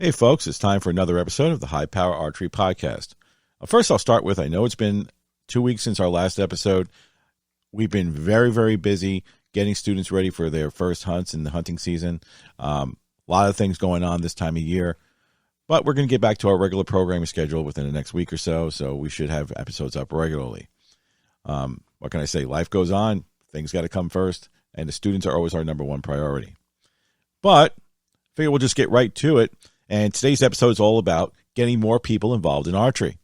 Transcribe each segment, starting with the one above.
Hey folks, it's time for another episode of the High Power Archery Podcast. First, I'll start with, I know it's been 2 weeks since our last episode. We've been very, very busy getting students ready for their first hunts in the hunting season. A lot of things going on this time of year, but we're going to get back to our regular programming schedule within the next week or so, so we should have episodes up regularly. What can I say? Life goes on. Things got to come first, and the students are always our number one priority. But I figure we'll just get right to it. And today's episode is all about getting more people involved in archery.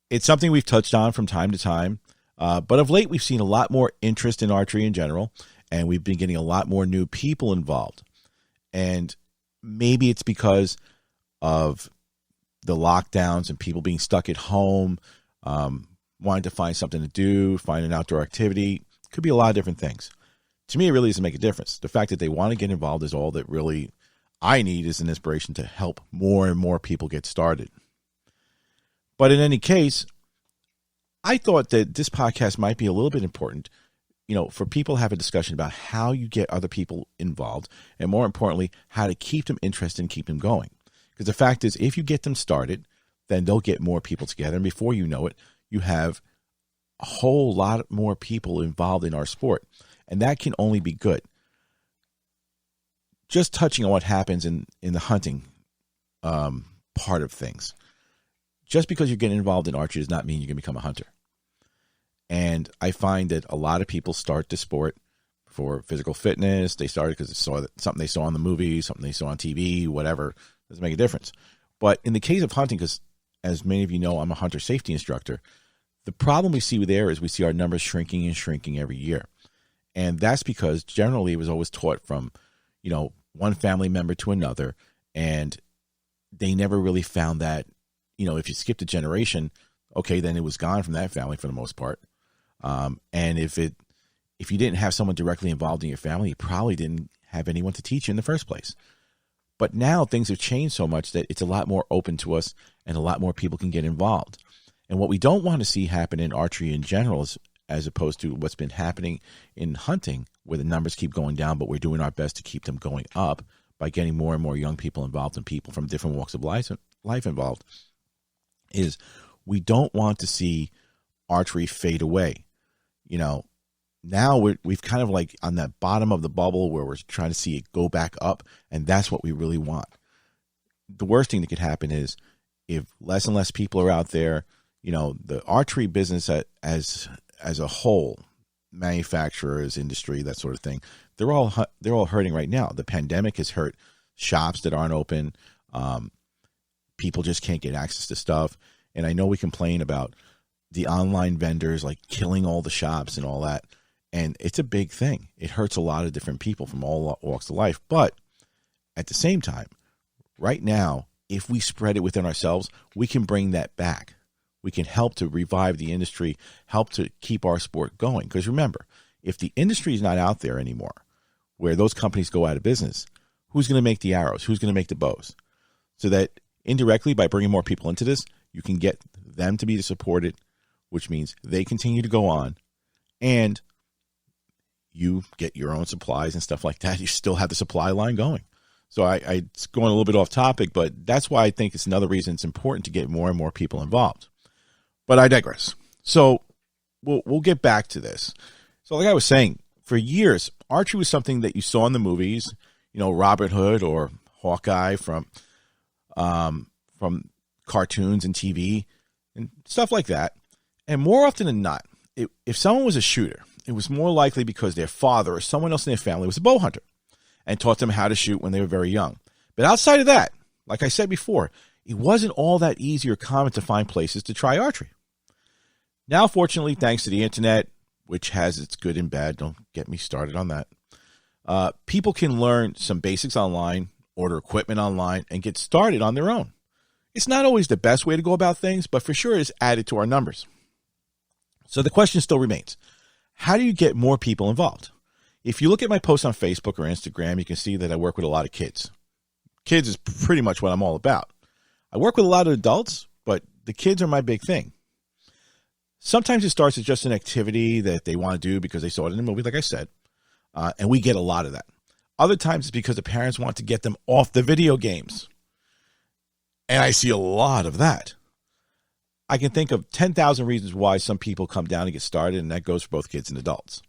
It's something we've touched on from time to time, but of late we've seen a lot more interest in archery in general, and we've been getting a lot more new people involved. And maybe it's because of the lockdowns and people being stuck at home, wanting to find something to do, find an outdoor activity. Could be a lot of different things. To me, it really doesn't make a difference. The fact that they want to get involved is all that really I need is an inspiration to help more and more people get started. But in any case, I thought that this podcast might be a little bit important, for people to have a discussion about how you get other people involved, and more importantly, how to keep them interested and keep them going. Because the fact is, if you get them started, then they'll get more people together. And before you know it, you have a whole lot more people involved in our sport. And that can only be good. Just touching on what happens in the hunting part of things. Just because you're getting involved in archery does not mean you're going to become a hunter. And I find that a lot of people start the sport for physical fitness. They started because something they saw on the movies, something they saw on TV, whatever. Doesn't make a difference. But in the case of hunting, because as many of you know, I'm a hunter safety instructor, the problem we see there is we see our numbers shrinking and shrinking every year. And that's because generally it was always taught from one family member to another, and they never really found that, if you skipped a generation, okay, then it was gone from that family for the most part. And if you didn't have someone directly involved in your family, you probably didn't have anyone to teach you in the first place. But now things have changed so much that it's a lot more open to us and a lot more people can get involved. And what we don't want to see happen in archery in general is, as opposed to what's been happening in hunting, where the numbers keep going down, but we're doing our best to keep them going up by getting more and more young people involved and people from different walks of life involved, is we don't want to see archery fade away. Now we've kind of like on that bottom of the bubble where we're trying to see it go back up, and that's what we really want. The worst thing that could happen is if less and less people are out there, the archery business as a whole, manufacturers, industry, that sort of thing, they're all hurting right now. The pandemic has hurt shops that aren't open. People just can't get access to stuff. And I know we complain about the online vendors like killing all the shops and all that. And it's a big thing. It hurts a lot of different people from all walks of life. But at the same time, right now, if we spread it within ourselves, we can bring that back. We can help to revive the industry, help to keep our sport going. Because remember, if the industry is not out there anymore, where those companies go out of business, who's going to make the arrows? Who's going to make the bows? So that indirectly, by bringing more people into this, you can get them to be supported, which means they continue to go on, and you get your own supplies and stuff like that. You still have the supply line going. So it's going a little bit off topic, but that's why I think it's another reason it's important to get more and more people involved. But I digress. So we'll get back to this. So like I was saying, for years, archery was something that you saw in the movies, Robin Hood or Hawkeye from cartoons and TV and stuff like that. And more often than not, if someone was a shooter, it was more likely because their father or someone else in their family was a bow hunter and taught them how to shoot when they were very young. But outside of that, like I said before, it wasn't all that easy or common to find places to try archery. Now, fortunately, thanks to the internet, which has its good and bad, don't get me started on that, people can learn some basics online, order equipment online, and get started on their own. It's not always the best way to go about things, but for sure it's added to our numbers. So the question still remains, how do you get more people involved? If you look at my posts on Facebook or Instagram, you can see that I work with a lot of kids. Kids is pretty much what I'm all about. I work with a lot of adults, but the kids are my big thing. Sometimes it starts as just an activity that they want to do because they saw it in a movie, like I said, and we get a lot of that. Other times it's because the parents want to get them off the video games. And I see a lot of that. I can think of 10,000 reasons why some people come down and get started, and that goes for both kids and adults.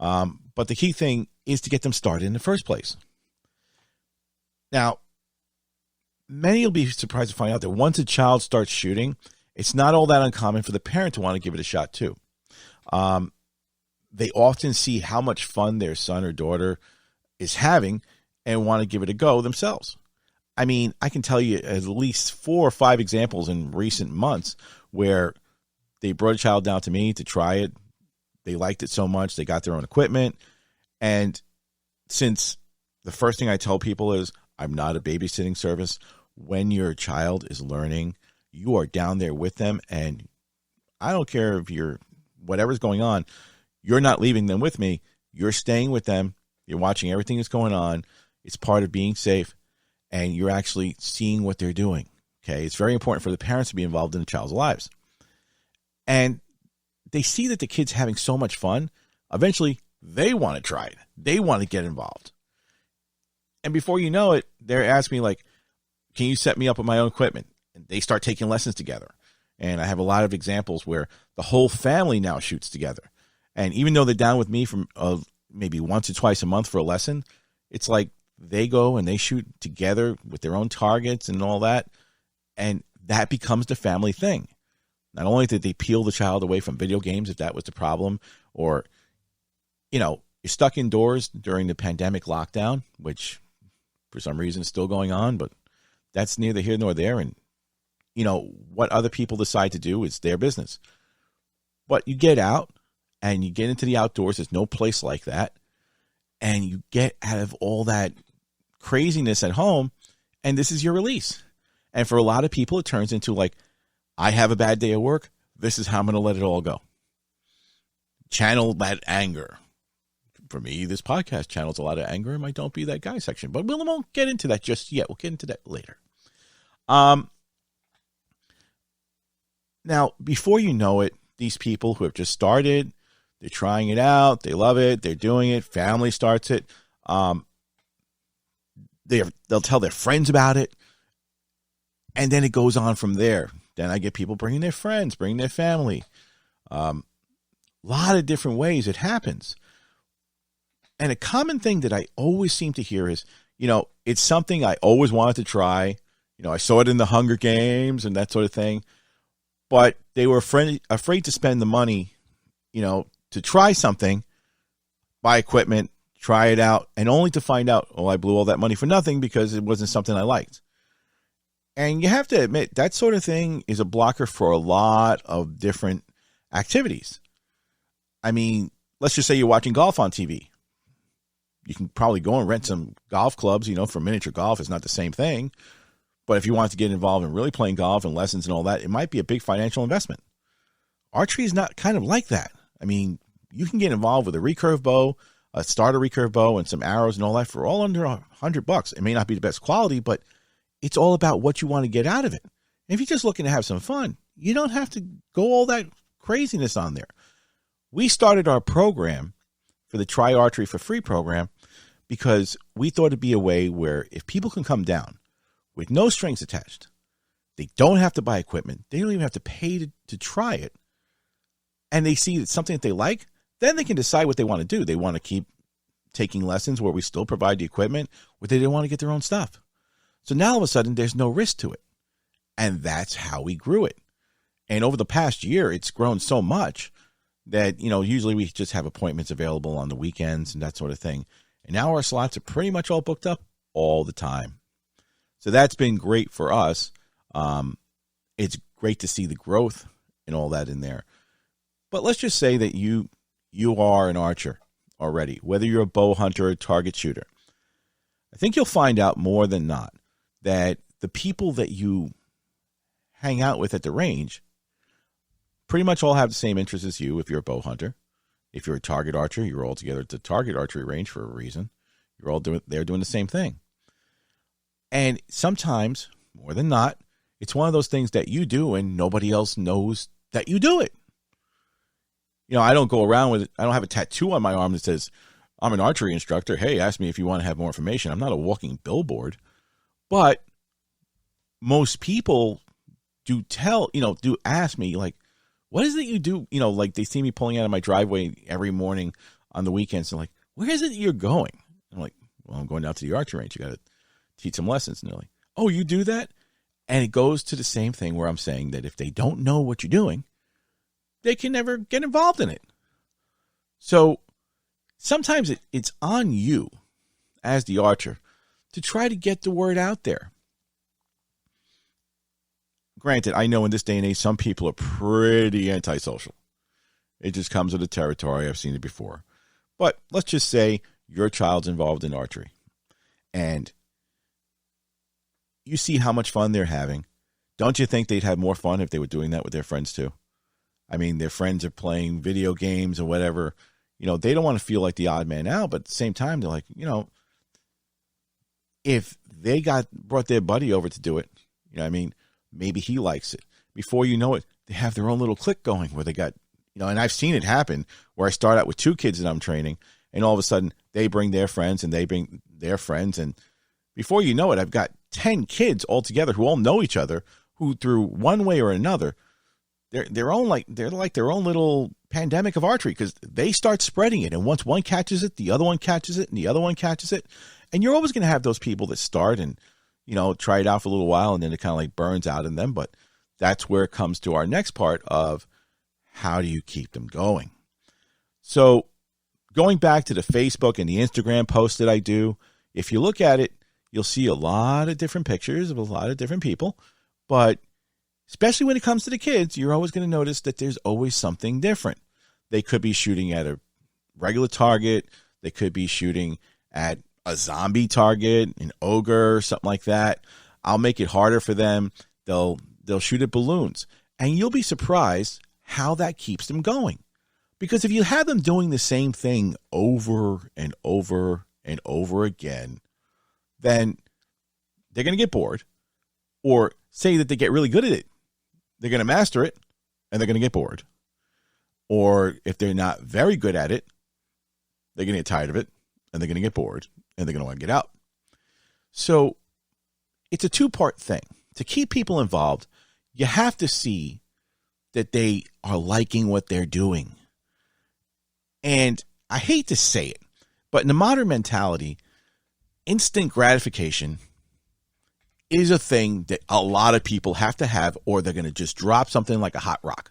But the key thing is to get them started in the first place. Now, many will be surprised to find out that once a child starts shooting, it's not all that uncommon for the parent to want to give it a shot too. They often see how much fun their son or daughter is having and want to give it a go themselves. I mean, I can tell you at least 4 or 5 examples in recent months where they brought a child down to me to try it. They liked it so much, they got their own equipment. And since the first thing I tell people is, I'm not a babysitting service. When your child is learning, you are down there with them. And I don't care if you're, whatever's going on, you're not leaving them with me. You're staying with them. You're watching everything that's going on. It's part of being safe. And you're actually seeing what they're doing. Okay. It's very important for the parents to be involved in the child's lives. And they see that the kid's having so much fun. Eventually, they want to try it. They want to get involved. And before you know it, they're asking me, like, can you set me up with my own equipment? And they start taking lessons together. And I have a lot of examples where the whole family now shoots together. And even though they're down with me from maybe once or twice a month for a lesson, it's like they go and they shoot together with their own targets and all that. And that becomes the family thing. Not only did they peel the child away from video games, if that was the problem, or, you know, you're stuck indoors during the pandemic lockdown, which for some reason is still going on, but that's neither here nor there. And, you know, what other people decide to do is their business. But you get out and you get into the outdoors. There's no place like that. And you get out of all that craziness at home, and this is your release. And for a lot of people, it turns into like, I have a bad day at work. This is how I'm going to let it all go. Channel that anger. For me, this podcast channels a lot of anger in my Don't Be That Guy section, but we won't get into that just yet. We'll get into that later. Now, before you know it, these people who have just started, they're trying it out, they love it, they're doing it, family starts it, they'll tell their friends about it, and then it goes on from there. Then I get people bringing their friends, bringing their family. A lot of different ways it happens. And a common thing that I always seem to hear is, you know, it's something I always wanted to try. You know, I saw it in the Hunger Games and that sort of thing. But they were afraid to spend the money, you know, to try something, buy equipment, try it out, and only to find out, oh, I blew all that money for nothing because it wasn't something I liked. And you have to admit, that sort of thing is a blocker for a lot of different activities. I mean, let's just say you're watching golf on TV. You can probably go and rent some golf clubs, you know, for miniature golf. It's not the same thing. But if you want to get involved in really playing golf and lessons and all that, it might be a big financial investment. Archery is not kind of like that. I mean, you can get involved with a recurve bow, a starter recurve bow, and some arrows and all that for all under $100. It may not be the best quality, but it's all about what you want to get out of it. And if you're just looking to have some fun, you don't have to go all that craziness on there. We started our program for the Try Archery for Free program because we thought it'd be a way where if people can come down with no strings attached, they don't have to buy equipment, they don't even have to pay to try it, and they see it's something that they like, then they can decide what they want to do. They want to keep taking lessons where we still provide the equipment, or they want to get their own stuff. So now all of a sudden, there's no risk to it. And that's how we grew it. And over the past year, it's grown so much that, you know, usually we just have appointments available on the weekends and that sort of thing. And now our slots are pretty much all booked up all the time. So that's been great for us. It's great to see the growth and all that in there. But let's just say that you are an archer already, whether you're a bow hunter or a target shooter. I think you'll find out more than not that the people that you hang out with at the range pretty much all have the same interests as you if you're a bow hunter. If you're a target archer, you're all together at the target archery range for a reason. You're all doing the same thing. And sometimes, more than not, it's one of those things that you do and nobody else knows that you do it. You know, I don't go around with it. I don't have a tattoo on my arm that says, I'm an archery instructor. Hey, ask me if you want to have more information. I'm not a walking billboard. But most people do ask me, like, what is it you do? Like they see me pulling out of my driveway every morning on the weekends. And like, where is it you're going? I'm like, well, I'm going down to the archery range. You got to teach some lessons. And they're like, oh, you do that? And it goes to the same thing where I'm saying that if they don't know what you're doing, they can never get involved in it. So sometimes it's on you as the archer to try to get the word out there. Granted, I know in this day and age, some people are pretty antisocial. It just comes with the territory. I've seen it before. But let's just say your child's involved in archery and you see how much fun they're having. Don't you think they'd have more fun if they were doing that with their friends too? I mean, their friends are playing video games or whatever. They don't want to feel like the odd man out, but at the same time, they're like, if they brought their buddy over to do it, maybe he likes it. Before you know it, they have their own little clique going where they got, and I've seen it happen where I start out with 2 kids that I'm training, and all of a sudden they bring their friends and they bring their friends. And before you know it, I've got 10 kids all together who all know each other, who through one way or another, they're like their own little pandemic of archery because they start spreading it. And once one catches it, the other one catches it, and the other one catches it. And you're always going to have those people that start and, try it out for a little while, and then it kind of like burns out in them. But that's where it comes to our next part of how do you keep them going? So going back to the Facebook and the Instagram posts that I do, if you look at it, you'll see a lot of different pictures of a lot of different people. But especially when it comes to the kids, you're always going to notice that there's always something different. They could be shooting at a regular target. They could be shooting at a zombie target, an ogre, something like that. I'll make it harder for them. They'll shoot at balloons. And you'll be surprised how that keeps them going. Because if you have them doing the same thing over and over and over again, then they're going to get bored. Or say that they get really good at it. They're going to master it, and they're going to get bored. Or if they're not very good at it, they're going to get tired of it, and they're going to get bored, and they're going to want to get out. So it's a 2-part thing. To keep people involved, you have to see that they are liking what they're doing. And I hate to say it, but in the modern mentality, instant gratification is a thing that a lot of people have to have, or they're going to just drop something like a hot rock.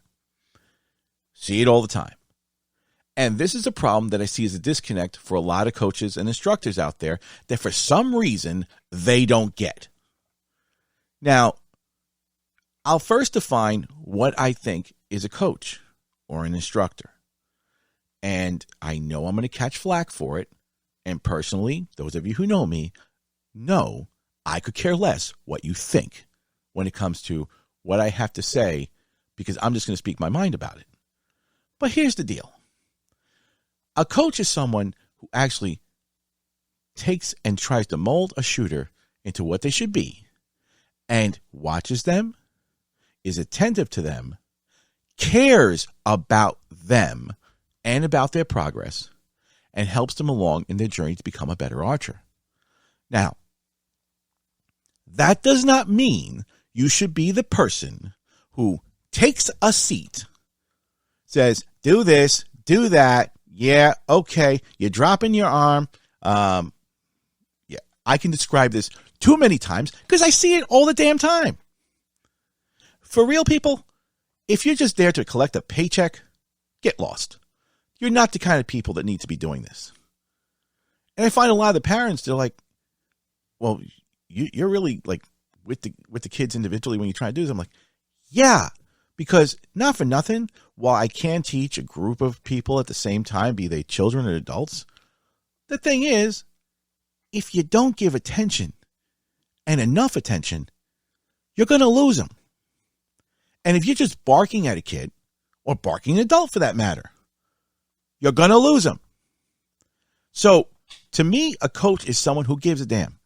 See it all the time. And this is a problem that I see as a disconnect for a lot of coaches and instructors out there that for some reason they don't get. Now, I'll first define what I think is a coach or an instructor. And I know I'm going to catch flack for it. And personally, those of you who know me know I could care less what you think when it comes to what I have to say, because I'm just going to speak my mind about it. But here's the deal. A coach is someone who actually takes and tries to mold a shooter into what they should be and watches them, is attentive to them, cares about them and about their progress, and helps them along in their journey to become a better archer. Now, that does not mean you should be the person who takes a seat, says, do this, do that, yeah, okay, you're dropping your arm. Yeah, I can describe this too many times because I see it all the damn time. For real people, if you're just there to collect a paycheck, get lost. You're not the kind of people that need to be doing this. And I find a lot of the parents, they're like, well, you're really like with the kids individually when you try to do this. I'm like, yeah, because not for nothing, while I can teach a group of people at the same time, be they children or adults, the thing is, if you don't give attention and enough attention, you're going to lose them. And if you're just barking at a kid, or barking at an adult for that matter, you're going to lose them. So to me, a coach is someone who gives a damn.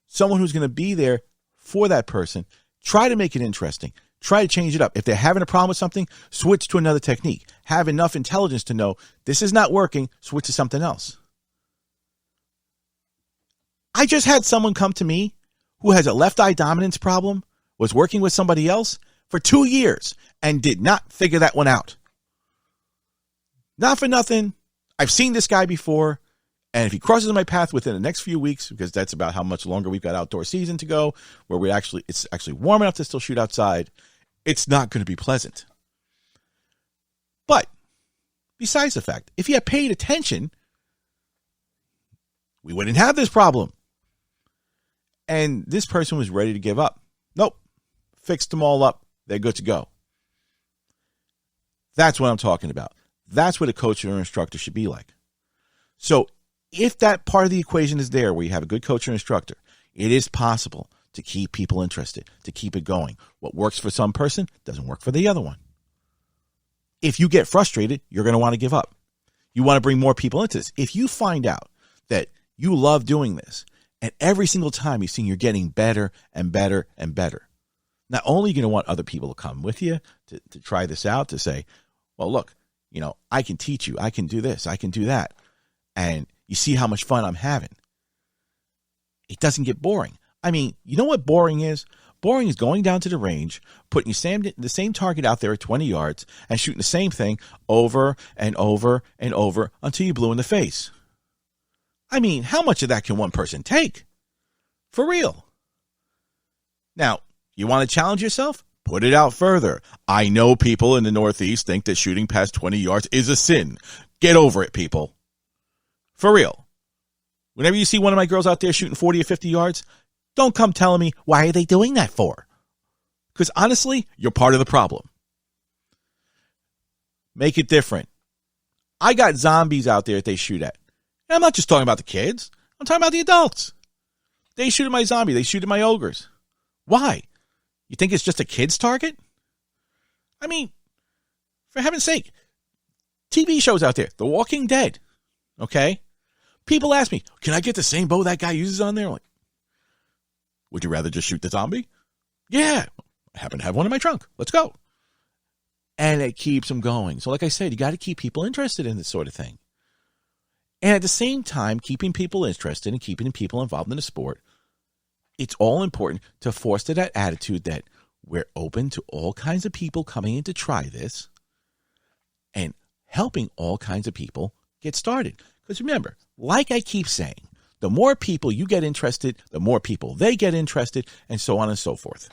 Someone who's going to be there for that person. Try to make it interesting. Try to change it up. If they're having a problem with something, switch to another technique. Have enough intelligence to know this is not working, switch to something else. I just had someone come to me who has a left eye dominance problem was working with somebody else for 2 years and did not figure that one out. Not for nothing. I've seen this guy before, and if he crosses my path within the next few weeks, because that's about how much longer we've got outdoor season to go, where it's actually warm enough to still shoot outside, it's not going to be pleasant. But besides the fact, if he had paid attention, we wouldn't have this problem. And this person was ready to give up. Nope. Fixed them all up. They're good to go. That's what I'm talking about. That's what a coach or instructor should be like. So if that part of the equation is there, where you have a good coach or instructor, it is possible to keep people interested, to keep it going. What works for some person doesn't work for the other one. If you get frustrated, you're going to want to give up. You want to bring more people into this. If you find out that you love doing this, and every single time you're seeing you're getting better and better and better, not only are you going to want other people to come with you to try this out, to say, well, look, I can teach you. I can do this. I can do that. And you see how much fun I'm having. It doesn't get boring. I mean, you know what boring is? Boring is going down to the range, putting the same target out there at 20 yards and shooting the same thing over and over and over until you're blue in the face. I mean, how much of that can one person take? For real. Now, you want to challenge yourself? Put it out further. I know people in the Northeast think that shooting past 20 yards is a sin. Get over it, people. For real. Whenever you see one of my girls out there shooting 40 or 50 yards, don't come telling me, why are they doing that for? Because honestly, you're part of the problem. Make it different. I got zombies out there that they shoot at. And I'm not just talking about the kids. I'm talking about the adults. They shoot at my zombie. They shoot at my ogres. Why? You think it's just a kid's target? I mean, for heaven's sake, TV shows out there, The Walking Dead, okay? People ask me, can I get the same bow that guy uses on there? I'm like, would you rather just shoot the zombie? Yeah, I happen to have one in my trunk. Let's go. And it keeps them going. So like I said, you got to keep people interested in this sort of thing. And at the same time, keeping people interested and keeping people involved in the sport, it's all important to foster that attitude that we're open to all kinds of people coming in to try this and helping all kinds of people get started. Because remember, like I keep saying, the more people you get interested, the more people they get interested, and so on and so forth.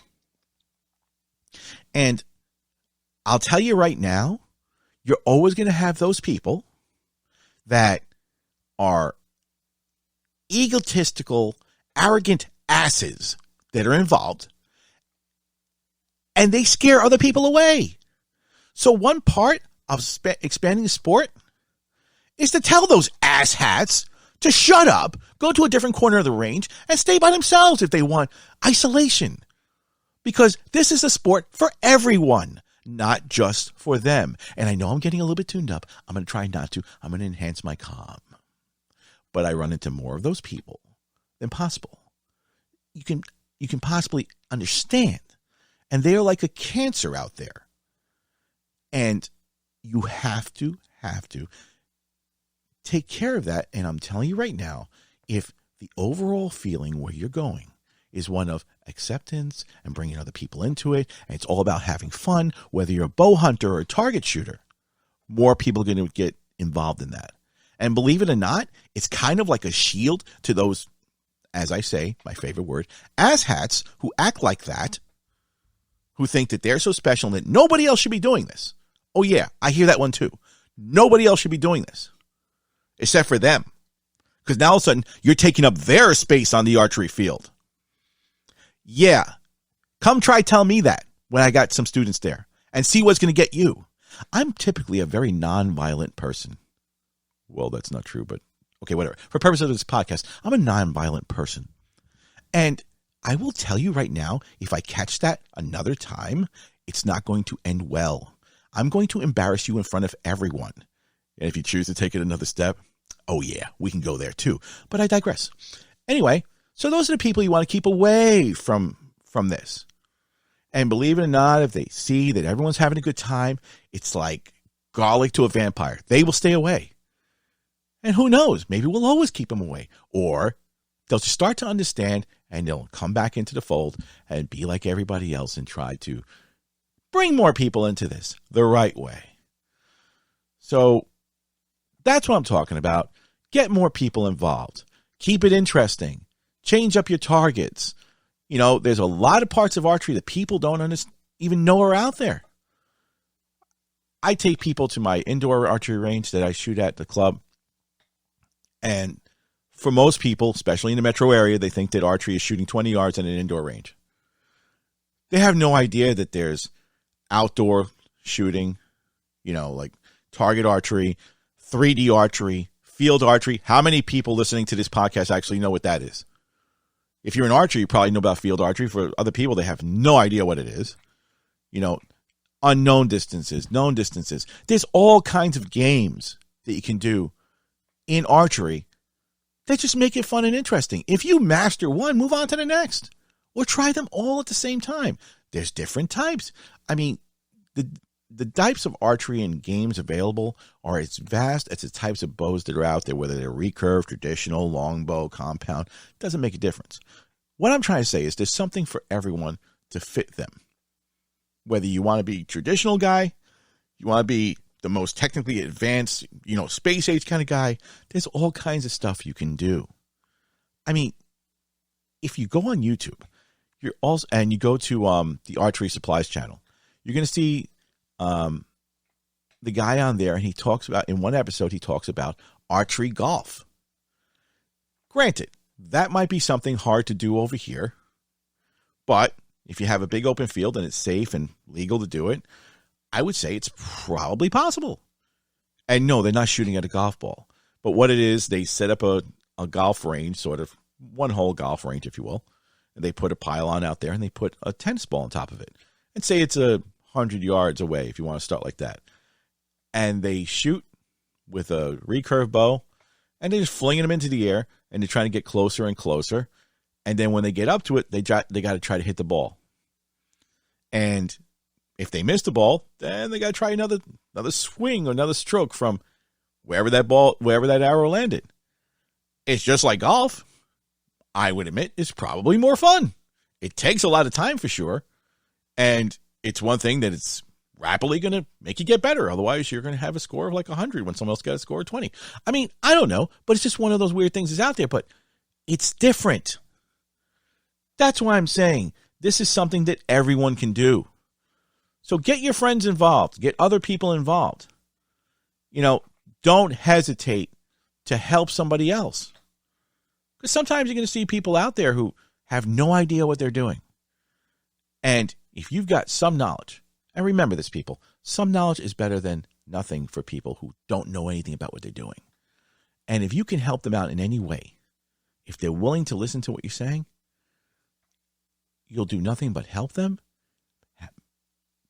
And I'll tell you right now, you're always going to have those people that are egotistical, arrogant asses that are involved, and they scare other people away. So one part of expanding the sport is to tell those asshats to shut up, go to a different corner of the range, and stay by themselves if they want isolation. Because this is a sport for everyone, not just for them. And I know I'm getting a little bit tuned up. I'm going to try not to. I'm going to enhance my calm. But I run into more of those people than possible. You can possibly understand. And they're like a cancer out there. And you have to take care of that. And I'm telling you right now, if the overall feeling where you're going is one of acceptance and bringing other people into it, and it's all about having fun, whether you're a bow hunter or a target shooter, more people are going to get involved in that. And believe it or not, it's kind of like a shield to those, as I say, my favorite word, asshats who act like that, who think that they're so special and that nobody else should be doing this. Oh yeah, I hear that one too. Nobody else should be doing this except for them. Because now all of a sudden, you're taking up their space on the archery field. Yeah, come try tell me that when I got some students there and see what's going to get you. I'm typically a very nonviolent person. Well, that's not true, but okay, whatever. For purposes of this podcast, I'm a nonviolent person. And I will tell you right now, if I catch that another time, it's not going to end well. I'm going to embarrass you in front of everyone. And if you choose to take it another step, oh yeah, we can go there too. But I digress. Anyway, so those are the people you want to keep away from this. And believe it or not, if they see that everyone's having a good time, it's like garlic to a vampire. They will stay away. And who knows, maybe we'll always keep them away. Or they'll just start to understand and they'll come back into the fold and be like everybody else and try to bring more people into this the right way. So that's what I'm talking about. Get more people involved. Keep it interesting. Change up your targets. There's a lot of parts of archery that people don't even know are out there. I take people to my indoor archery range that I shoot at the club. And for most people, especially in the metro area, they think that archery is shooting 20 yards in an indoor range. They have no idea that there's outdoor shooting, like target archery, 3D archery, field archery. How many people listening to this podcast actually know what that is? If you're in archery, you probably know about field archery. For other people, they have no idea what it is. Unknown distances, known distances. There's all kinds of games that you can do in archery that just make it fun and interesting. If you master one, move on to the next. Or try them all at the same time. There's different types. I mean, the types of archery and games available are as vast as the types of bows that are out there, whether they're recurve, traditional, longbow, compound. Doesn't make a difference. What I'm trying to say is there's something for everyone to fit them. Whether you want to be a traditional guy, you want to be the most technically advanced, space age kind of guy, there's all kinds of stuff you can do. I mean, if you go on YouTube, and you go to the Archery Supplies channel, you're going to see the guy on there, and he talks about, in one episode, he talks about archery golf. Granted, that might be something hard to do over here, but if you have a big open field and it's safe and legal to do it, I would say it's probably possible. And no, they're not shooting at a golf ball. But what it is, they set up a golf range, sort of one-hole golf range, if you will. And they put a pylon out there, and they put a tennis ball on top of it. And say it's 100 yards away, if you want to start like that. And they shoot with a recurve bow, and they're just flinging them into the air, and they're trying to get closer and closer. And then when they get up to it, they got to try to hit the ball. And if they miss the ball, then they got to try another swing or another stroke from wherever that arrow landed. It's just like golf. I would admit it's probably more fun. It takes a lot of time for sure. And it's one thing that it's rapidly going to make you get better. Otherwise, you're going to have a score of like 100 when someone else got a score of 20. I mean, I don't know, but it's just one of those weird things that's out there. But it's different. That's why I'm saying this is something that everyone can do. So get your friends involved. Get other people involved. Don't hesitate to help somebody else. Because sometimes you're going to see people out there who have no idea what they're doing. And if you've got some knowledge, and remember this, people, some knowledge is better than nothing for people who don't know anything about what they're doing. And if you can help them out in any way, if they're willing to listen to what you're saying, you'll do nothing but help them,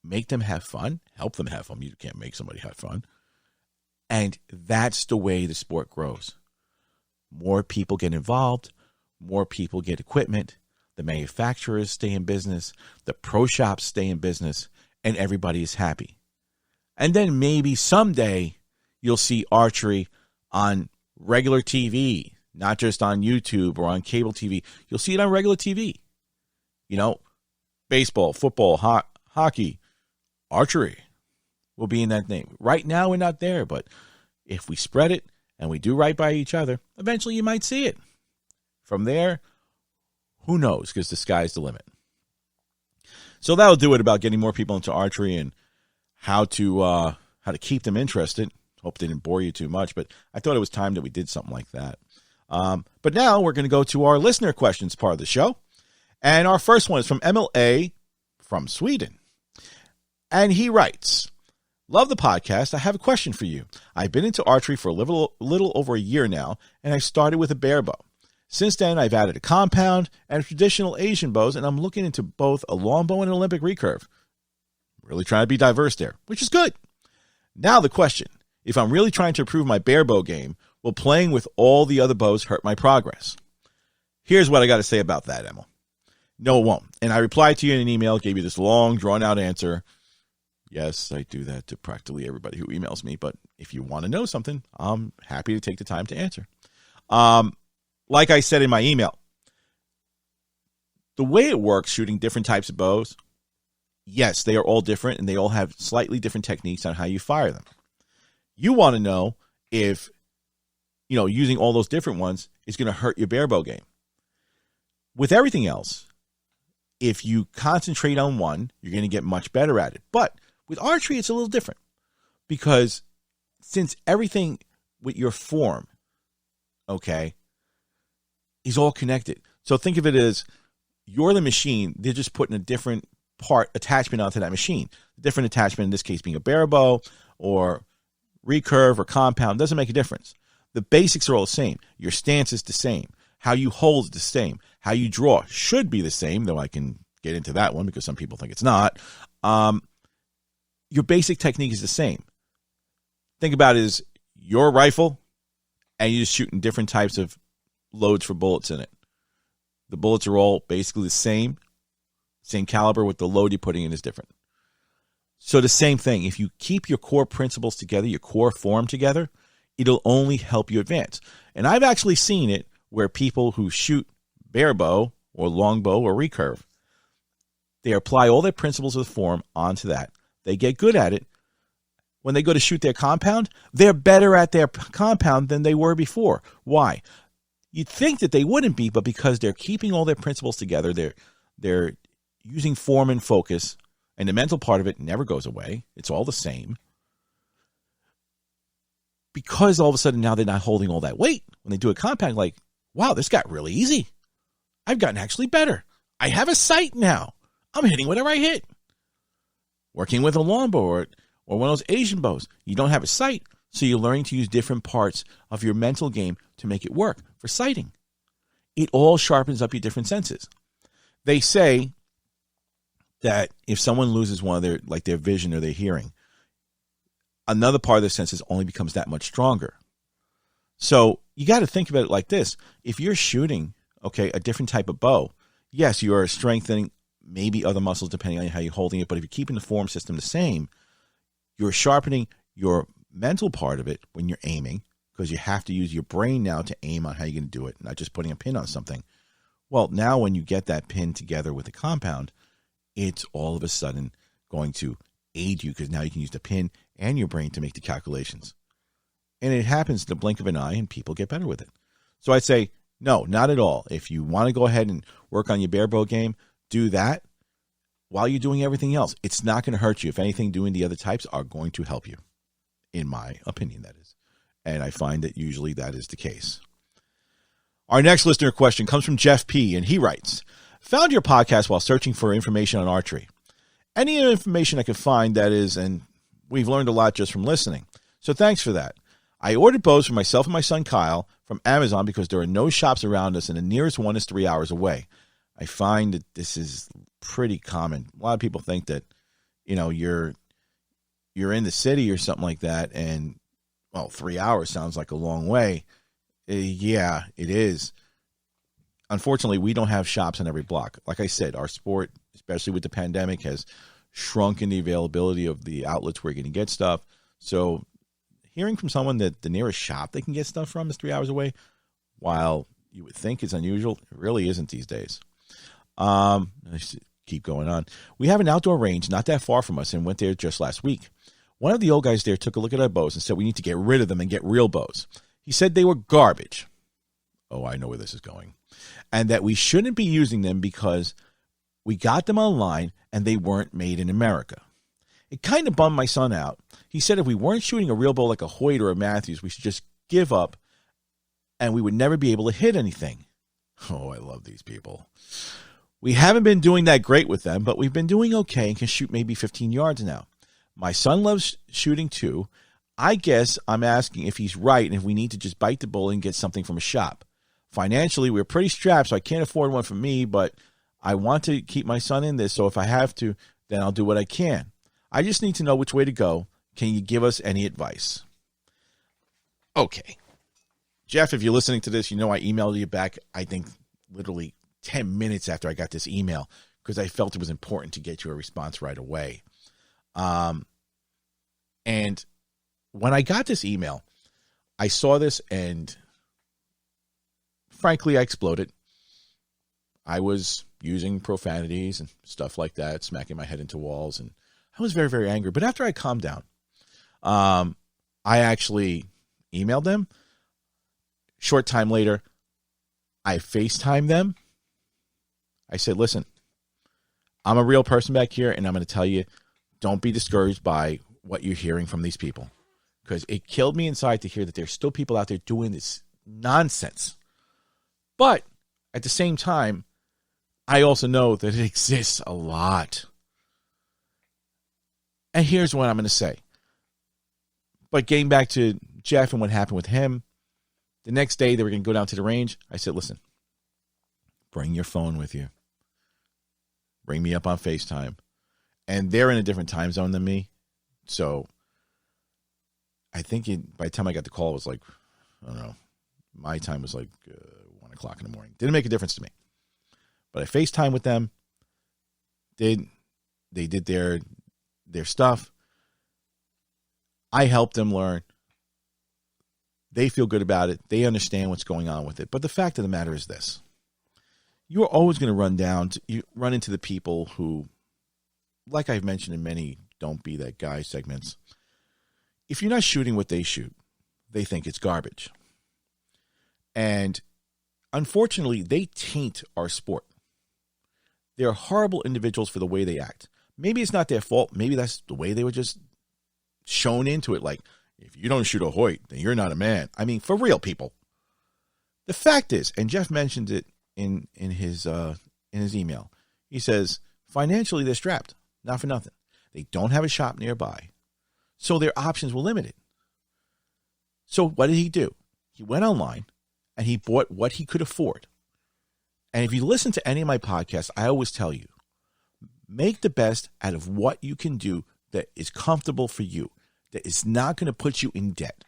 make them have fun, help them have fun. You can't make somebody have fun. And that's the way the sport grows. More people get involved, more people get equipment, the manufacturers stay in business, the pro shops stay in business, and everybody is happy. And then maybe someday you'll see archery on regular TV, not just on YouTube or on cable TV. You'll see it on regular TV. Baseball, football, hockey, archery will be in that name. Right now, we're not there, but if we spread it and we do right by each other, eventually you might see it. From there, who knows, because the sky's the limit. So that'll do it about getting more people into archery and how to keep them interested. Hope they didn't bore you too much, but I thought it was time that we did something like that. But now we're going to go to our listener questions part of the show. And our first one is from MLA from Sweden. And he writes, "Love the podcast. I have a question for you. I've been into archery for a little over a year now, and I started with a bare bow. Since then, I've added a compound and traditional Asian bows, and I'm looking into both a longbow and an Olympic recurve. Really trying to be diverse there, which is good. Now the question, if I'm really trying to improve my bare bow game, will playing with all the other bows hurt my progress?" Here's what I got to say about that, Emma. No, it won't. And I replied to you in an email, gave you this long, drawn-out answer. Yes, I do that to practically everybody who emails me, but if you want to know something, I'm happy to take the time to answer. Like I said in my email, The way it works, shooting different types of bows, yes, they are all different, and they all have slightly different techniques on how you fire them. You want to know if, using all those different ones is going to hurt your barebow game. With everything else, if you concentrate on one, you're going to get much better at it. But with archery, it's a little different because since everything with your form, okay, is all connected. So think of it as you're the machine. They're just putting a different part attachment onto that machine. The different attachment, in this case, being a barebow or recurve or compound, doesn't make a difference. The basics are all the same. Your stance is the same. How you hold is the same. How you draw should be the same, though I can get into that one because some people think it's not. Your basic technique is the same. Think about it as your rifle, and you're just shooting different types of loads for bullets in it. The bullets are all basically the same caliber, with the load you're putting in is different. So the same thing. If you keep your core principles together, your core form together, it'll only help you advance. And I've actually seen it where people who shoot barebow or longbow or recurve, they apply all their principles of the form onto that. They get good at it. When they go to shoot their compound, they're better at their compound than they were before. Why? You'd think that they wouldn't be, but because they're keeping all their principles together, they're using form and focus, and the mental part of it never goes away. It's all the same. Because all of a sudden now they're not holding all that weight. When they do a compound, like, wow, this got really easy. I've gotten actually better. I have a sight now. I'm hitting whatever I hit. Working with a longbow or one of those Asian bows, you don't have a sight, so you're learning to use different parts of your mental game to make it work for sighting. It all sharpens up your different senses. They say that if someone loses one of their vision or their hearing, another part of their senses only becomes that much stronger. So you got to think about it like this. If you're shooting, a different type of bow, yes, you are strengthening maybe other muscles depending on how you're holding it, but if you're keeping the form system the same, you're sharpening your mental part of it when you're aiming, because you have to use your brain now to aim on how you're going to do it, not just putting a pin on something. Well, now when you get that pin together with the compound, it's all of a sudden going to aid you, because now you can use the pin and your brain to make the calculations. And it happens in the blink of an eye, and people get better with it. So I'd say, no, not at all. If you want to go ahead and work on your barebow game, do that while you're doing everything else. It's not going to hurt you. If anything, doing the other types are going to help you, in my opinion, that is. And I find that usually that is the case. Our next listener question comes from Jeff P., and he writes, found your podcast while searching for information on archery. Any information I could find, that is, and we've learned a lot just from listening. So thanks for that. I ordered bows for myself and my son Kyle from Amazon because there are no shops around us, and the nearest one is 3 hours away. I find that this is pretty common. A lot of people think that, you're in the city or something like that, and, 3 hours sounds like a long way. Yeah, it is. Unfortunately, we don't have shops on every block. Like I said, our sport, especially with the pandemic, has shrunk in the availability of the outlets where you're going to get stuff. So hearing from someone that the nearest shop they can get stuff from is 3 hours away, while you would think it's unusual, it really isn't these days. Let's keep going on. We have an outdoor range not that far from us and went there just last week. One of the old guys there took a look at our bows and said we need to get rid of them and get real bows. He said they were garbage. Oh, I know where this is going. And that we shouldn't be using them because we got them online and they weren't made in America. It kind of bummed my son out. He said if we weren't shooting a real bow like a Hoyt or a Matthews, we should just give up and we would never be able to hit anything. Oh, I love these people. We haven't been doing that great with them, but we've been doing okay and can shoot maybe 15 yards now. My son loves shooting too. I guess I'm asking if he's right and if we need to just bite the bullet and get something from a shop. Financially, we're pretty strapped, so I can't afford one for me, but I want to keep my son in this, so if I have to, then I'll do what I can. I just need to know which way to go. Can you give us any advice? Okay. Jeff, if you're listening to this, I emailed you back, I think, literally 10 minutes after I got this email because I felt it was important to get you a response right away. And when I got this email, I saw this and frankly, I exploded. I was using profanities and stuff like that, smacking my head into walls. And I was very, very angry. But after I calmed down, I actually emailed them. Short time later, I FaceTimed them. I said, listen, I'm a real person back here, and I'm going to tell you, don't be discouraged by what you're hearing from these people. Because it killed me inside to hear that there's still people out there doing this nonsense. But at the same time, I also know that it exists a lot. And here's what I'm going to say. But getting back to Jeff and what happened with him, the next day they were going to go down to the range. I said, listen, bring your phone with you. Bring me up on FaceTime. And they're in a different time zone than me. So I think by the time I got the call, it was like, I don't know, my time was like 1 o'clock in the morning. Didn't make a difference to me. But I FaceTime with them. They did their stuff. I helped them learn. They feel good about it. They understand what's going on with it. But the fact of the matter is this. You are always going to run into the people who, like I've mentioned in many Don't Be That Guy segments, if you're not shooting what they shoot, they think it's garbage. And unfortunately, they taint our sport. They're horrible individuals for the way they act. Maybe it's not their fault. Maybe that's the way they were just shown into it. Like, if you don't shoot a Hoyt, then you're not a man. I mean, for real, people. The fact is, and Jeff mentioned it in his email, he says, financially, they're strapped. Not for nothing. They don't have a shop nearby. So their options were limited. So what did he do? He went online and he bought what he could afford. And if you listen to any of my podcasts, I always tell you, make the best out of what you can do that is comfortable for you, that is not going to put you in debt.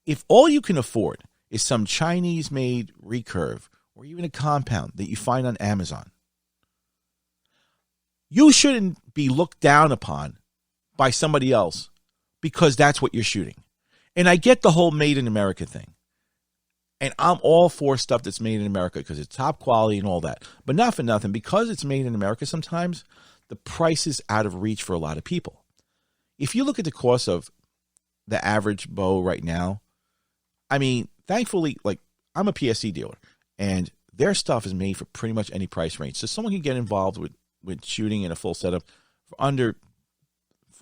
If all you can afford is some Chinese-made recurve or even a compound that you find on Amazon, you shouldn't be looked down upon by somebody else because that's what you're shooting. And I get the whole made in America thing. And I'm all for stuff that's made in America because it's top quality and all that. But not for nothing, because it's made in America sometimes, the price is out of reach for a lot of people. If you look at the cost of the average bow right now, I mean, thankfully, like, I'm a PSC dealer, and their stuff is made for pretty much any price range. So someone can get involved with shooting in a full setup for under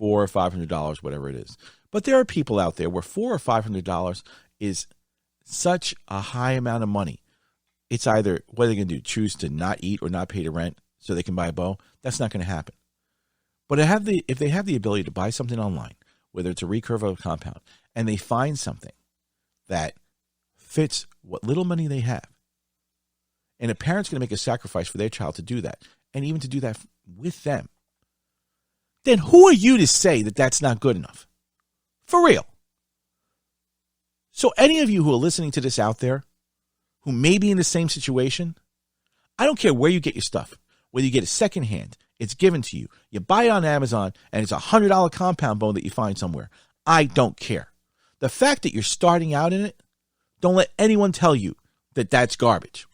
$400 or $500, whatever it is. But there are people out there where $400 or $500 is such a high amount of money. It's either what are they going to do? Choose to not eat or not pay the rent so they can buy a bow? That's not going to happen. But if they have the ability to buy something online, whether it's a recurve or a compound, and they find something that fits what little money they have, and a parent's going to make a sacrifice for their child to do that, and even to do that with them, then who are you to say that that's not good enough? For real. So any of you who are listening to this out there, who may be in the same situation, I don't care where you get your stuff, whether you get it secondhand, it's given to you, you buy it on Amazon, and it's a $100 compound bow that you find somewhere. I don't care. The fact that you're starting out in it, don't let anyone tell you that that's garbage.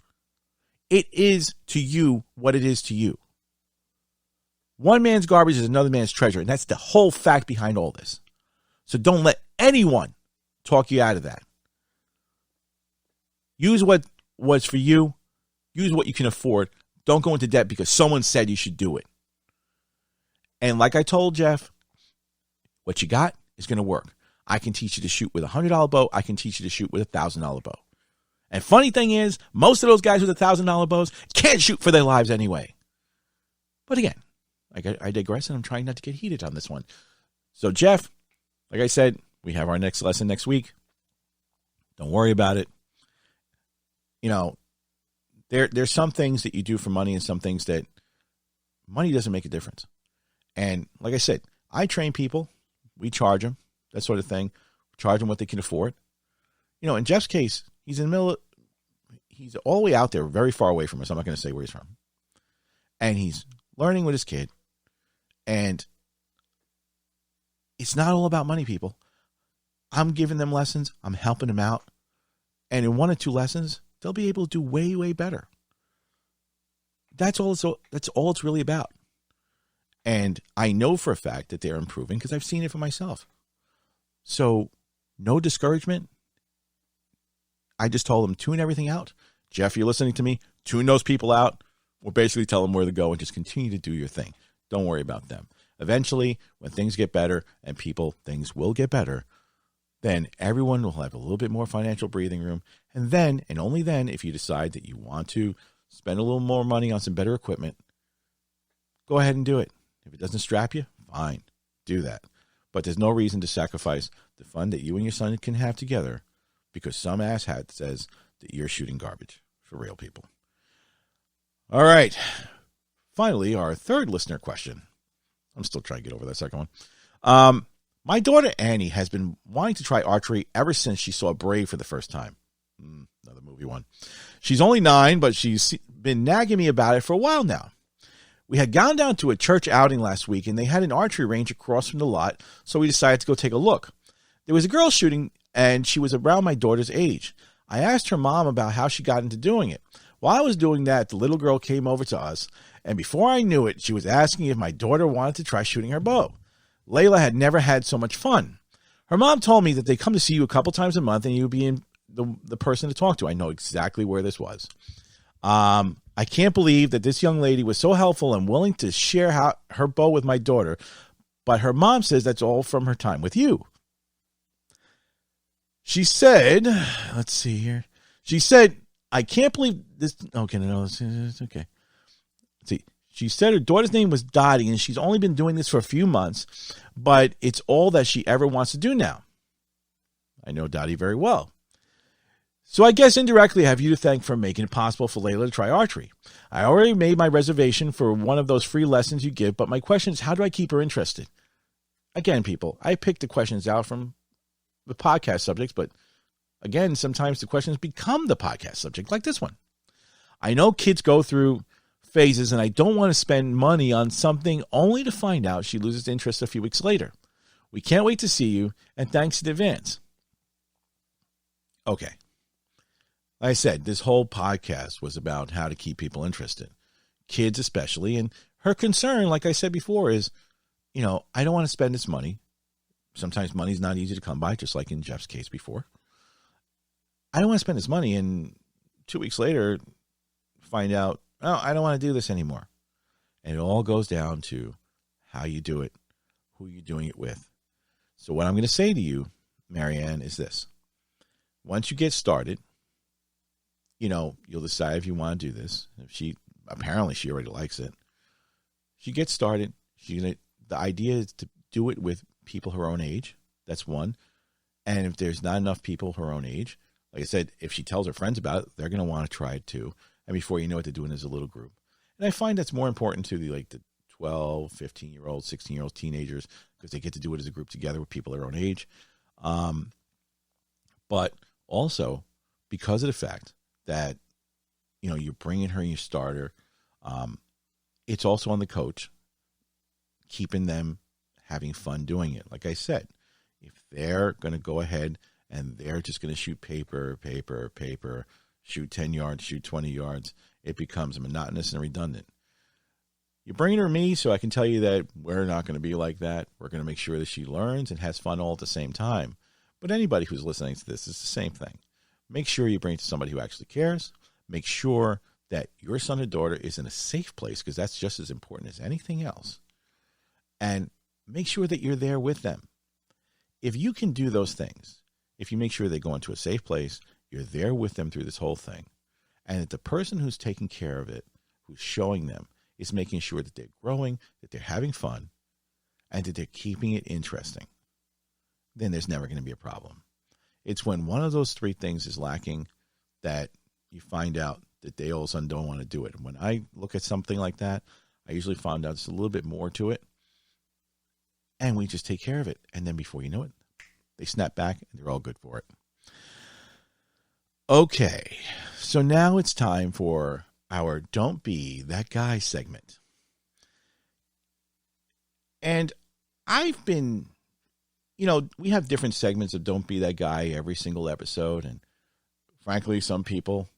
It is to you what it is to you. One man's garbage is another man's treasure, and that's the whole fact behind all this. So don't let anyone talk you out of that. Use what's for you. Use what you can afford. Don't go into debt because someone said you should do it. And like I told Jeff, what you got is going to work. I can teach you to shoot with a $100 bow. I can teach you to shoot with a $1,000 bow. And funny thing is, most of those guys with $1,000 bows can't shoot for their lives anyway. But again, I digress, and I'm trying not to get heated on this one. So Jeff, like I said, we have our next lesson next week. Don't worry about it. You know, there's some things that you do for money and some things that money doesn't make a difference. And like I said, I train people. We charge them, that sort of thing. Charge them what they can afford. You know, in Jeff's case, he's in the middle of, he's all the way out there, very far away from us. I'm not going to say where he's from. And he's learning with his kid. And it's not all about money, people. I'm giving them lessons. I'm helping them out. And in 1 or 2 lessons, they'll be able to do way, way better. That's all it's really about. And I know for a fact that they're improving because I've seen it for myself. So no discouragement. I just told them, tune everything out. Jeff, you're listening to me. Tune those people out. Or basically tell them where to go and just continue to do your thing. Don't worry about them. Eventually, when things get better, and things will get better, then everyone will have a little bit more financial breathing room. And then, and only then, if you decide that you want to spend a little more money on some better equipment, go ahead and do it. If it doesn't strap you, fine, do that. But there's no reason to sacrifice the fun that you and your son can have together because some asshat says that you're shooting garbage. For real, people. All right. Finally, our third listener question. I'm still trying to get over that second one. My daughter Annie has been wanting to try archery ever since she saw Brave for the first time. Another movie one. She's only 9, but she's been nagging me about it for a while now. We had gone down to a church outing last week, and they had an archery range across from the lot, so we decided to go take a look. There was a girl shooting, and she was around my daughter's age. I asked her mom about how she got into doing it. While I was doing that, the little girl came over to us, and before I knew it, she was asking if my daughter wanted to try shooting her bow. Layla had never had so much fun. Her mom told me that they come to see you a couple times a month, and you would be the person to talk to. I know exactly where this was. I can't believe that this young lady was so helpful and willing to share her bow with my daughter, but her mom says that's all from her time with you. She said, let's see here. She said, I can't believe this. Okay, no, it's okay. Let's see. She said her daughter's name was Dottie, and she's only been doing this for a few months, but it's all that she ever wants to do now. I know Dottie very well. So I guess indirectly I have you to thank for making it possible for Layla to try archery. I already made my reservation for one of those free lessons you give, but my question is, how do I keep her interested? Again, people, I picked the questions out from the podcast subjects, but again, sometimes the questions become the podcast subject, like this one. I know kids go through phases, and I don't want to spend money on something only to find out she loses interest a few weeks later. We can't wait to see you, and thanks in advance. Okay. Like I said, this whole podcast was about how to keep people interested, kids especially. And her concern, like I said before, is, I don't want to spend this money. Sometimes money's not easy to come by, just like in Jeff's case before. I don't want to spend this money and 2 weeks later find out, oh, I don't want to do this anymore. And it all goes down to how you do it, who you're doing it with. So what I'm going to say to you, Marianne, is this. Once you get started, you'll decide if you want to do this. If she already likes it. She gets started. The idea is to do it with people her own age. That's one. And if there's not enough people her own age, like I said, if she tells her friends about it, they're going to want to try it too. And before you know it, they're doing it as a little group. And I find that's more important to the 12, 15-year-olds, 16-year-old teenagers, because they get to do it as a group together with people their own age. But also because of the fact that, you're bringing her and you start her, it's also on the coach, keeping them having fun doing it. Like I said, if they're going to go ahead and they're just going to shoot paper, shoot 10 yards, shoot 20 yards, it becomes monotonous and redundant. You're bringing her to me so I can tell you that we're not going to be like that. We're going to make sure that she learns and has fun all at the same time. But anybody who's listening to this is the same thing. Make sure you bring it to somebody who actually cares. Make sure that your son or daughter is in a safe place, because that's just as important as anything else. And make sure that you're there with them. If you can do those things, if you make sure they go into a safe place, you're there with them through this whole thing, and that the person who's taking care of it, who's showing them, is making sure that they're growing, that they're having fun, and that they're keeping it interesting, then there's never going to be a problem. It's when one of those three things is lacking that you find out that they all of a sudden don't want to do it. And when I look at something like that, I usually find out there's a little bit more to it, and we just take care of it. And then before you know it, they snap back and they're all good for it. Okay, so now it's time for our Don't Be That Guy segment. And I've been, we have different segments of Don't Be That Guy every single episode. And frankly, some people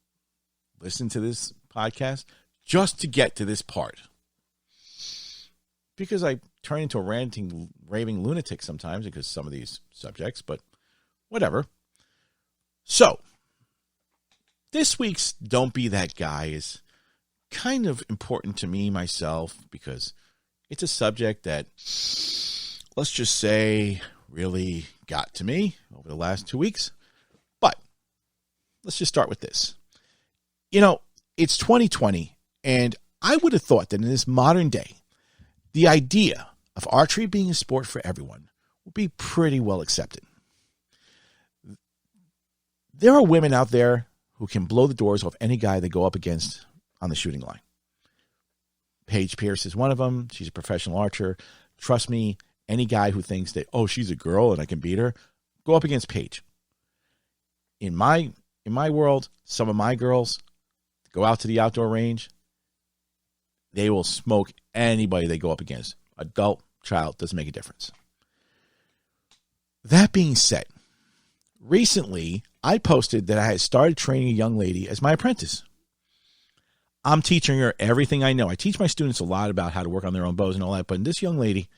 listen to this podcast just to get to this part. Because I turn into a ranting, raving lunatic sometimes because of some of these subjects, but whatever. So, this week's Don't Be That Guy is kind of important to me myself because it's a subject that, let's just say, really got to me over the last 2 weeks. But let's just start with this. You know, it's 2020, and I would have thought that in this modern day, the idea of archery being a sport for everyone would be pretty well accepted. There are women out there who can blow the doors off any guy they go up against on the shooting line. Paige Pierce is one of them. She's a professional archer. Trust me, any guy who thinks that, oh, she's a girl and I can beat her, go up against Paige. In my world, some of my girls go out to the outdoor range. They will smoke anybody they go up against. Adult, child, doesn't make a difference. That being said, recently I posted that I had started training a young lady as my apprentice. I'm teaching her everything I know. I teach my students a lot about how to work on their own bows and all that, but in this young lady,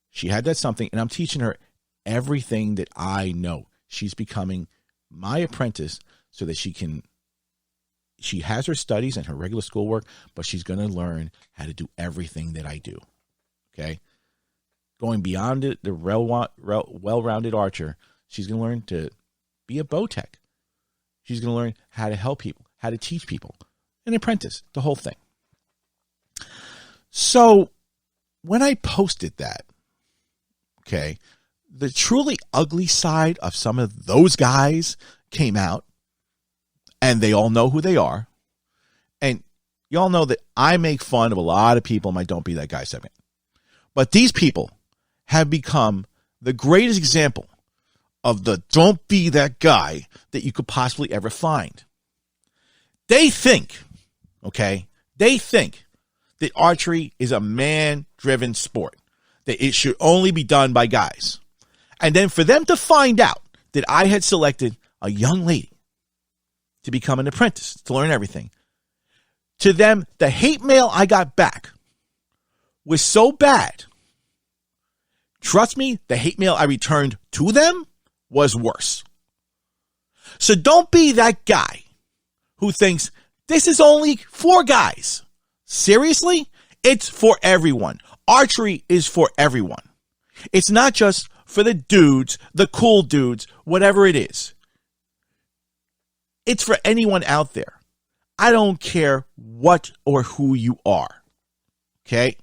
she had that something, and I'm teaching her everything that I know. She's becoming my apprentice so that she has her studies and her regular schoolwork, but she's going to learn how to do everything that I do. Okay? Going beyond it, the well-rounded archer, she's going to learn to be a bow tech. She's going to learn how to help people, how to teach people. An apprentice, the whole thing. So when I posted that, okay, the truly ugly side of some of those guys came out, and they all know who they are. And you all know that I make fun of a lot of people in my Don't Be That Guy segment. But these people have become the greatest example of the don't be that guy that you could possibly ever find. They think that archery is a man-driven sport, that it should only be done by guys. And then for them to find out that I had selected a young lady to become an apprentice, to learn everything, to them, the hate mail I got back was so bad. Trust me, the hate mail I returned to them was worse. So don't be that guy who thinks this is only for guys. Seriously? It's for everyone. Archery is for everyone. It's not just for the dudes, the cool dudes, whatever it is. It's for anyone out there. I don't care what or who you are. Okay?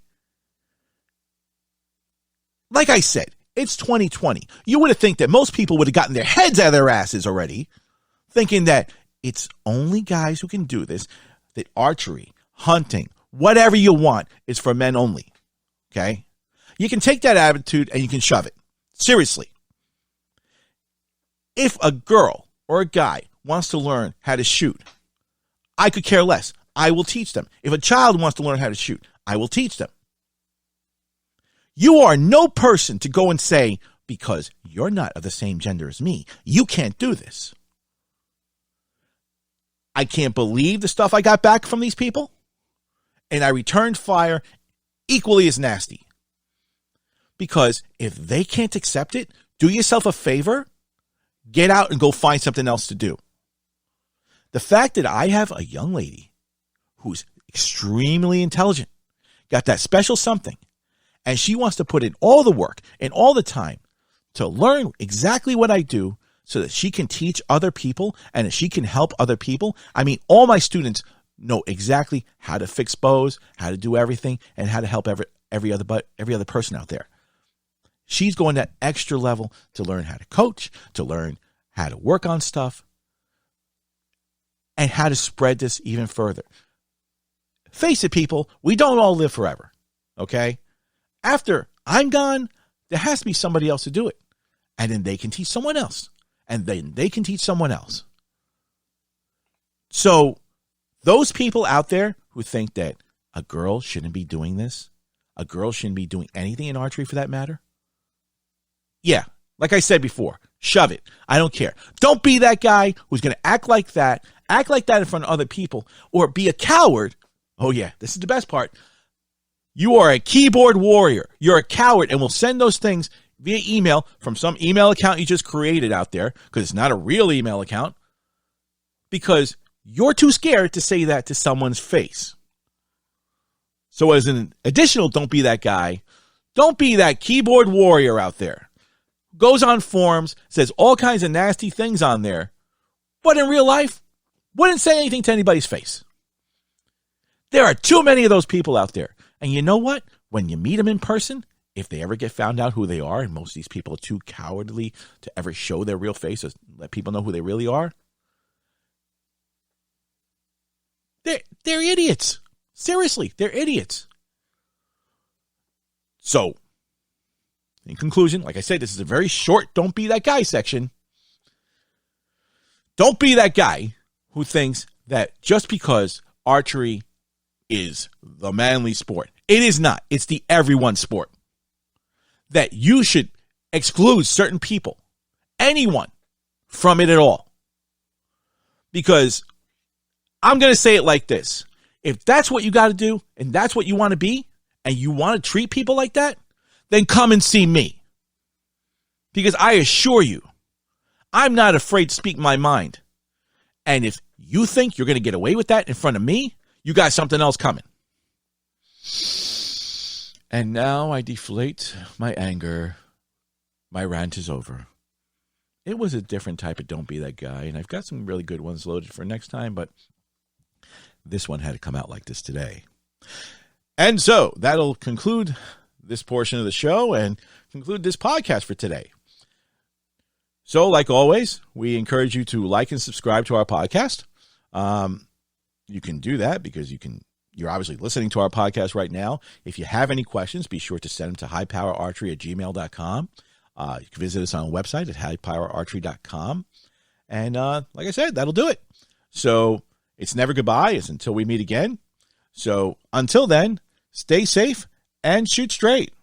Like I said, it's 2020. You would have think that most people would have gotten their heads out of their asses already, thinking that it's only guys who can do this, that archery, hunting, whatever you want is for men only. Okay? You can take that attitude and you can shove it. Seriously. If a girl or a guy wants to learn how to shoot, I could care less. I will teach them. If a child wants to learn how to shoot, I will teach them. You are no person to go and say, because you're not of the same gender as me, you can't do this. I can't believe the stuff I got back from these people, and I returned fire equally as nasty. Because if they can't accept it, do yourself a favor, get out and go find something else to do. The fact that I have a young lady who's extremely intelligent, got that special something, and she wants to put in all the work and all the time to learn exactly what I do so that she can teach other people and that she can help other people. I mean, all my students know exactly how to fix bows, how to do everything, and how to help every other person out there. She's going that extra level to learn how to coach, to learn how to work on stuff, and how to spread this even further. Face it, people, we don't all live forever, okay? After I'm gone, there has to be somebody else to do it. And then they can teach someone else. And then they can teach someone else. So those people out there who think that a girl shouldn't be doing this, a girl shouldn't be doing anything in archery for that matter, yeah, like I said before, shove it. I don't care. Don't be that guy who's going to act like that in front of other people, or be a coward Oh, yeah, this is the best part. You are a keyboard warrior. You're a coward, and will send those things via email from some email account you just created out there, because it's not a real email account, because you're too scared to say that to someone's face. So as an additional, don't be that guy. Don't be that keyboard warrior out there. Goes on forums, says all kinds of nasty things on there, but in real life, wouldn't say anything to anybody's face. There are too many of those people out there. And you know what? When you meet them in person, if they ever get found out who they are, and most of these people are too cowardly to ever show their real face or let people know who they really are, they're idiots. Seriously, they're idiots. So, in conclusion, like I said, this is a very short don't be that guy section. Don't be that guy who thinks that just because archery is the manly sport, it is not. It's the everyone sport. That you should exclude certain people, anyone, from it at all. Because I'm going to say it like this. If that's what you got to do, and that's what you want to be, and you want to treat people like that, then come and see me. Because I assure you, I'm not afraid to speak my mind. And if you think you're going to get away with that in front of me, you got something else coming. And now I deflate my anger. My rant is over. It was a different type of don't be that guy, and I've got some really good ones loaded for next time, but this one had to come out like this today. And so that'll conclude this portion of the show and conclude this podcast for today. So, like always, we encourage you to like and subscribe to our podcast. You can do that because you're obviously listening to our podcast right now. If you have any questions, be sure to send them to highpowerarchery@gmail.com. You can visit us on our website at highpowerarchery.com. And like I said, that'll do it. So it's never goodbye. It's until we meet again. So until then, stay safe and shoot straight.